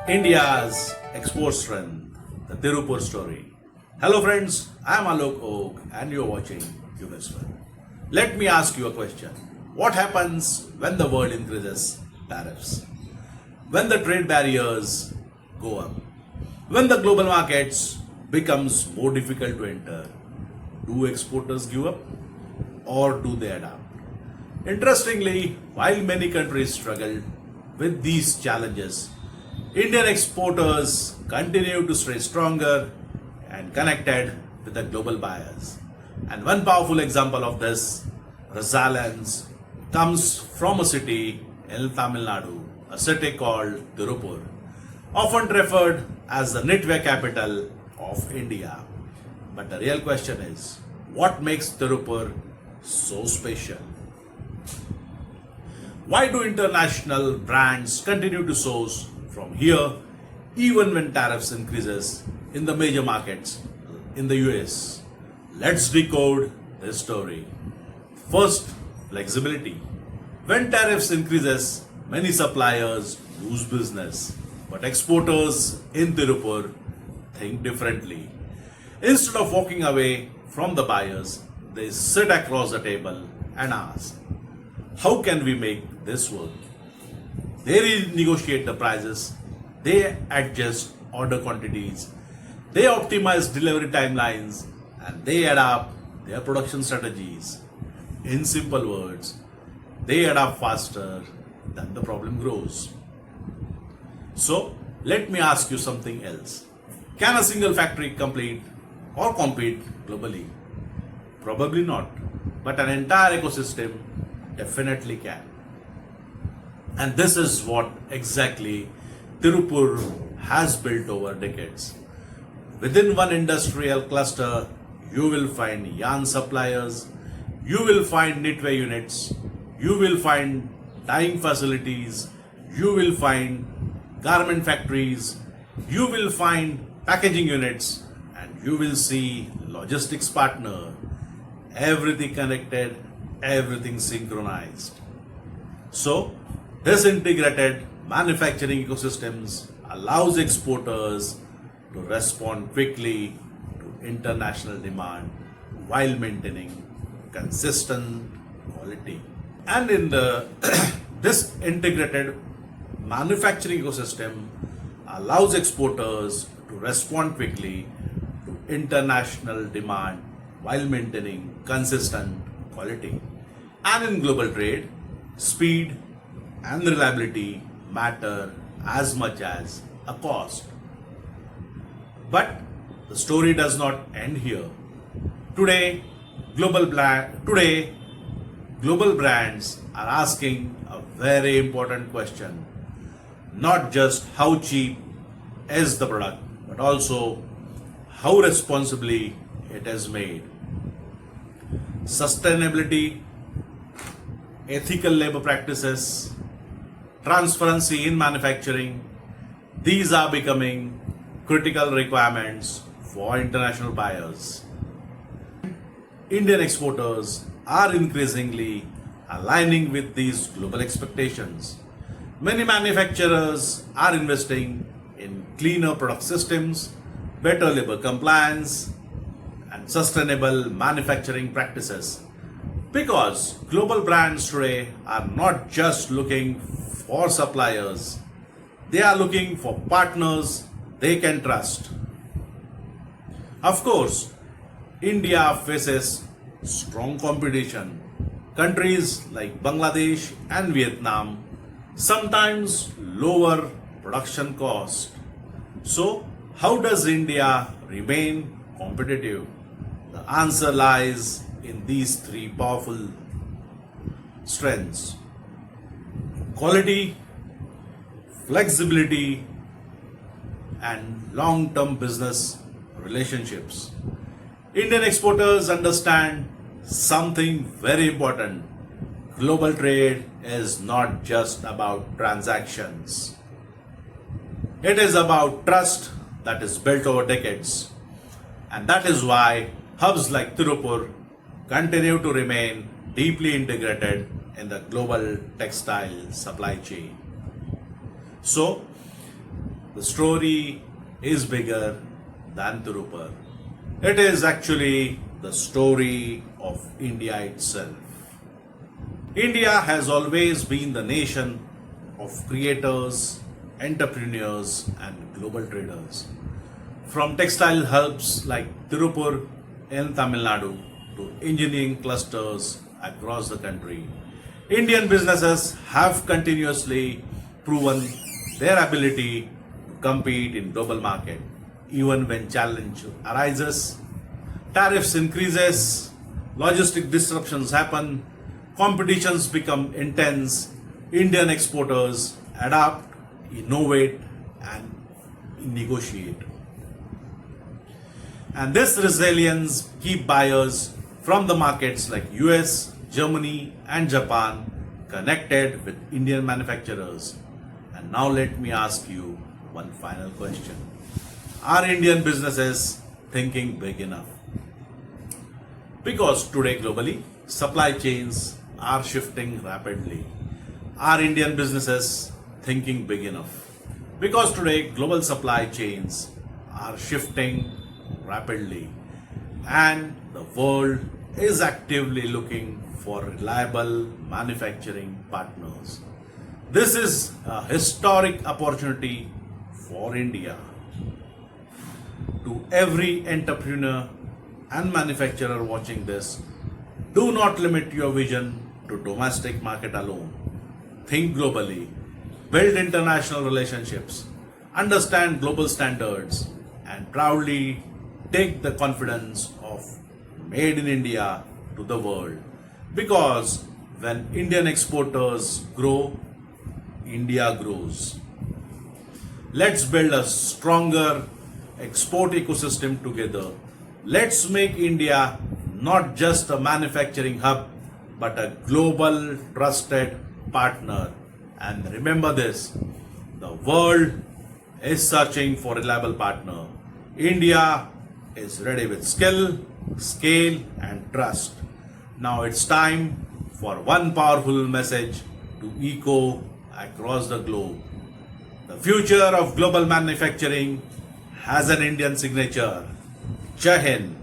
India's export strength, the Tirupur story. Hello friends, I am Alok Oak and you are watching Uniswar. Let me ask you a question. What happens when the world increases tariffs? When the trade barriers go up? When the global markets becomes more difficult to enter? Do exporters give up or do they adapt? Interestingly, while many countries struggle with these challenges, Indian exporters continue to stay stronger and connected with the global buyers. And one powerful example of this resilience comes from a city in Tamil Nadu, a city called Tirupur, often referred as the knitwear capital of India. But the real question is, what makes Tirupur so special? Why do international brands continue to source from here even when tariffs increases in the major markets in the US? Let's decode this story. First, flexibility. When tariffs increases, many suppliers lose business, but exporters in Tirupur think differently. Instead of walking away from the buyers, they sit across the table and ask, how can we make this work? They renegotiate the prices, they adjust order quantities, they optimize delivery timelines, and they adapt their production strategies. In simple words, they adapt faster than the problem grows. So, let me ask you something else. Can a single factory complete or compete globally? Probably not, but an entire ecosystem definitely can. And this is what exactly Tirupur has built over decades. Within one industrial cluster, you will find yarn suppliers, you will find knitwear units, you will find dyeing facilities, you will find garment factories, you will find packaging units, and you will see logistics partner. Everything connected, everything synchronized. So, this integrated manufacturing ecosystems allows exporters to respond quickly to international demand while maintaining consistent quality. And in the this integrated manufacturing ecosystem allows exporters to respond quickly to international demand while maintaining consistent quality. And in global trade, speed and reliability matter as much as a cost. But the story does not end here. Today, global brands are asking a very important question. Not just how cheap is the product, but also how responsibly it is made. Sustainability, ethical labor practices, transparency in manufacturing, these are becoming critical requirements for international buyers. Indian exporters are increasingly aligning with these global expectations. Many manufacturers are investing in cleaner product systems, better labor compliance, and sustainable manufacturing practices. Because global brands today are not just looking for suppliers, they are looking for partners they can trust. Of course, India faces strong competition. Countries like Bangladesh and Vietnam sometimes lower production cost. So, how does India remain competitive? The answer lies in these three powerful strengths: quality, flexibility, and long-term business relationships. Indian exporters understand something very important. Global trade is not just about transactions. It is about trust that is built over decades. And that is why hubs like Tirupur continue to remain deeply integrated in the global textile supply chain. So, the story is bigger than Tirupur. It is actually the story of India itself. India has always been the nation of creators, entrepreneurs, and global traders. From textile hubs like Tirupur in Tamil Nadu to engineering clusters across the country, Indian businesses have continuously proven their ability to compete in global market even when challenge arises, tariffs increases, logistic disruptions happen, competitions become intense, Indian exporters adapt, innovate and negotiate. And this resilience keep buyers from the markets like US, Germany and Japan connected with Indian manufacturers. And now let me ask you one final question. Are Indian businesses thinking big enough? Because today globally, supply chains are shifting rapidly. Are Indian businesses thinking big enough? Because today global supply chains are shifting rapidly and the world is actively looking for reliable manufacturing partners. This is a historic opportunity for India. To every entrepreneur and manufacturer watching this, do not limit your vision to domestic market alone. Think globally, build international relationships, understand global standards, and proudly take the confidence of Made in India to the world. Because when Indian exporters grow, India grows. Let's build a stronger export ecosystem together. Let's make India not just a manufacturing hub, but a global trusted partner. And remember this, the world is searching for a reliable partner. India is ready with skill, scale, and trust. Now it's time for one powerful message to echo across the globe. The future of global manufacturing has an Indian signature. Jai Hind.